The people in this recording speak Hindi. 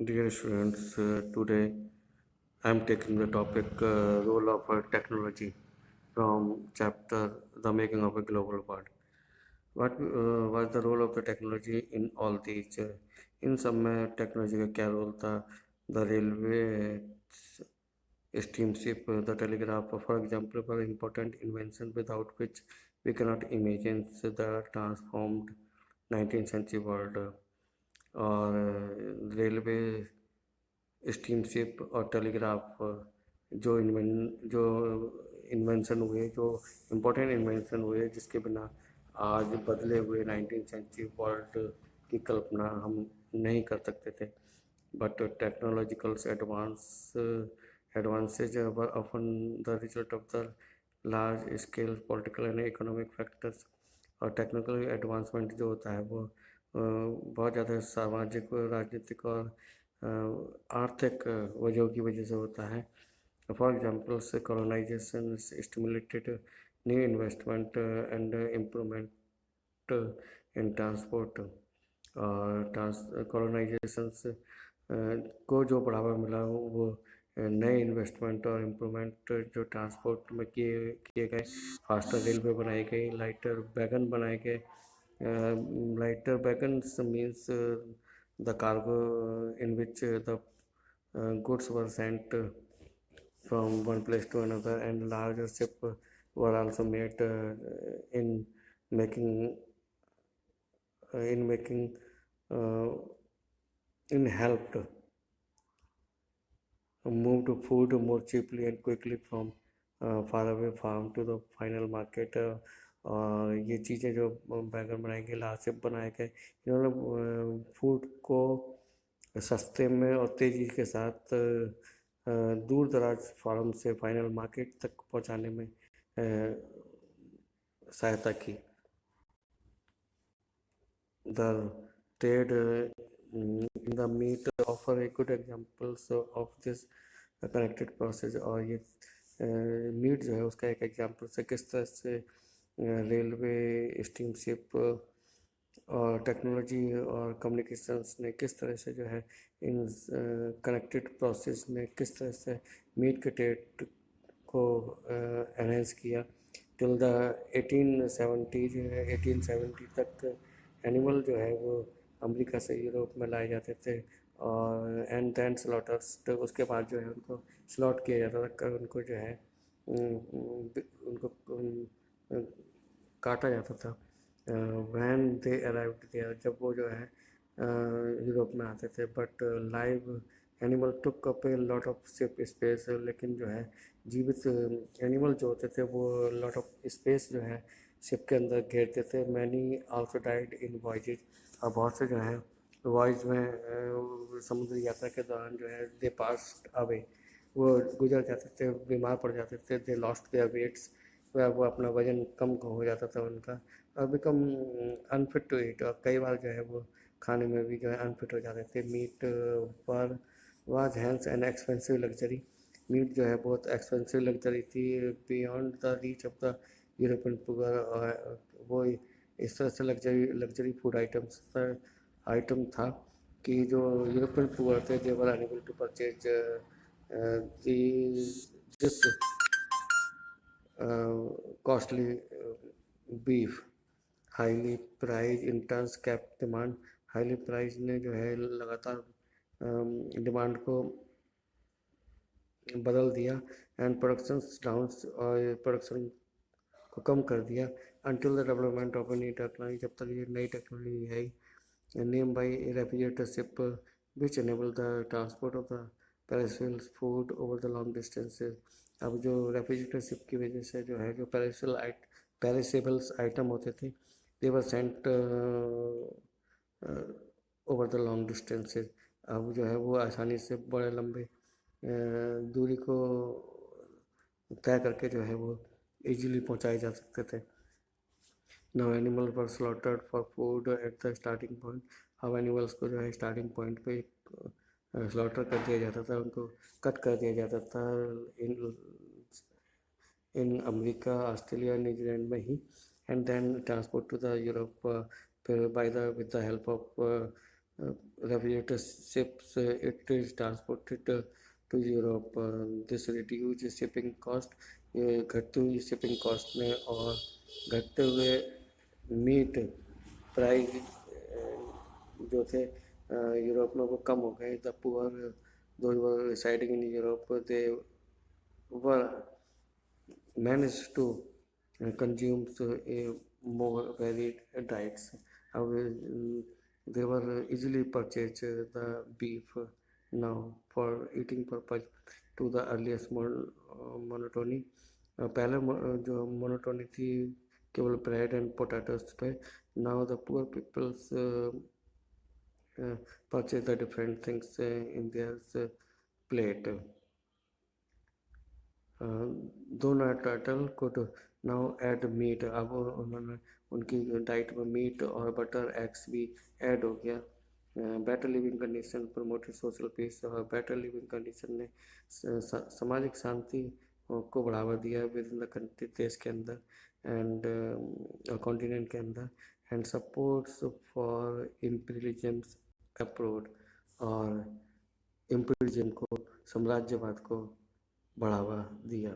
Dear students, today I am taking the topic role of technology from chapter The Making of a Global World. What was the role of the technology in all these? इन सब में टेक्नोलॉजी का क्या रोल था? The railway, steamship, the telegraph, for example, were important inventions without which we cannot imagine the transformed 19th century world. और रेलवे, स्टीमशिप और टेलीग्राफ जो इन्वेंशन हुए, जो इम्पोर्टेंट इन्वेंशन हुए, जिसके बिना आज बदले हुए 19th सेंचुरी वर्ल्ड की कल्पना हम नहीं कर सकते थे. But technological advances were often the result of the large scale political and economic factors. और टेक्निकल एडवांसमेंट जो होता है वो बहुत ज़्यादा सामाजिक, राजनीतिक और आर्थिक वजहों की वजह से होता है. फॉर एग्जाम्पल से colonization stimulated new investment and improvement in transport. और कॉलोनाइजेशन को जो बढ़ावा मिला वो नए इन्वेस्टमेंट और इम्प्रूवमेंट जो ट्रांसपोर्ट में किए गए. फास्टर रेलवे बनाई गई, लाइटर वैगन बनाए गए. Lighter wagons means the cargo in which the goods were sent from one place to another, and larger ship were also made in making in making uh, in helped moved food more cheaply and quickly from far away farm to the final market. और ये चीज़ें जो बैगन बनाए गए, लासिप बनाए गए, इन्होंने फूड को सस्ते में और तेज़ी के साथ दूर दराज फार्म से फाइनल मार्केट तक पहुंचाने में सहायता की. The trade in the meat offer a good examples of this connected process. और ये मीट जो है उसका एक एग्जांपल से किस तरह से रेलवे, स्टीमशिप और टेक्नोलॉजी और कम्युनिकेशंस ने किस तरह से जो है इन कनेक्टेड प्रोसेस में किस तरह से मीट के ट्रेड को एनहेंस किया. टिल द 1870 तक एनिमल जो है वो अमेरिका से यूरोप में लाए जाते थे. और एंड दैन स्लॉटर्स, तो उसके बाद जो है उनको स्लॉट किया जाता था, उनको जो है उनको काटा जाता था. वैन दे अराइव्ड देयर, जब वो जो है यूरोप में आते थे. But live animal took up a lot of ship space. लेकिन जो है जीवित एनिमल जो होते थे वो लॉट ऑफ स्पेस जो है शिप के अंदर घेरते थे. Many also died in voyages. और बहुत से जो है वॉयज में समुद्री यात्रा के दौरान जो है दे पास्ट अवे, वो गुजर जाते थे, बीमार पड़ जाते थे. दे लॉस्ट देयर वेट्स, वो अपना वजन कम हो जाता था उनका. और बिकम अनफिट टू ईट, और कई बार जो है वो खाने में भी जो है अनफिट हो जाते थे. मीट पर was hence an expensive luxury. Meat जो है बहुत एक्सपेंसिव लग्जरी थी, beyond the reach of the European poor. और वो इस तरह से लग्जरी फूड आइटम था कि जो यूरोपियन पुअर थे they were unable to purchase this costly beef. Highly price in turns cap demand. Highly price ने जो है लगातार डिमांड को बदल दिया. एंड प्रोडक्शन डाउन, और प्रोडक्शन को कम कर दिया. Until the development of new technology, जब तक ये नई टेक्नोलॉजी है, name by refrigerator ship which enable the transport of the perishable food over the long distances. अब जो रेफ्रिजरेटर शिप की वजह से जो है जो पेरिशेबल्स आइटम होते थे they were sent over the long distances. अब जो है वो आसानी से बड़े लंबे दूरी को तय करके जो है वो इजीली पहुंचाए जा सकते थे. Now animal were slaughtered for food at the starting point. अब एनिमल्स को जो है स्टार्टिंग पॉइंट पे स्लॉटर कर दिया जाता था, उनको कट कर दिया जाता था इन इन अमेरिका, ऑस्ट्रेलिया, न्यूजीलैंड में ही. And then transport to the Europe, फिर by the with the help of refrigerator ships it is transported to Europe. This reduce shipping cost. ये घटती हुई शिपिंग कॉस्ट में और घटते हुए मीट प्राइस जो थे यूरोप में वो कम हो गए. The poor though were residing in Europe they were managed to consume a more varied diets. They were easily purchased the beef now for eating purpose to the earliest monotony. पहले जो मोनोटोनी थी केवल ब्रेड एंड पोटैटोस पे. Now the poor peoples purchase the different things in their plate. दोनों टर्टल could now add meat. अब उन्होंने उनकी डाइट में मीट और बटर एग्स भी ऐड हो गया. Better living condition promoted social peace. और बेटर लिविंग कंडीशन ने सामाजिक शांति को बढ़ावा दिया विद इन द कंट्री देश के अंदर एंड कॉन्टिनेंट के अंदर. And supports for imperialism abroad. और इम्पीरियलिज्म को साम्राज्यवाद को बढ़ावा दिया.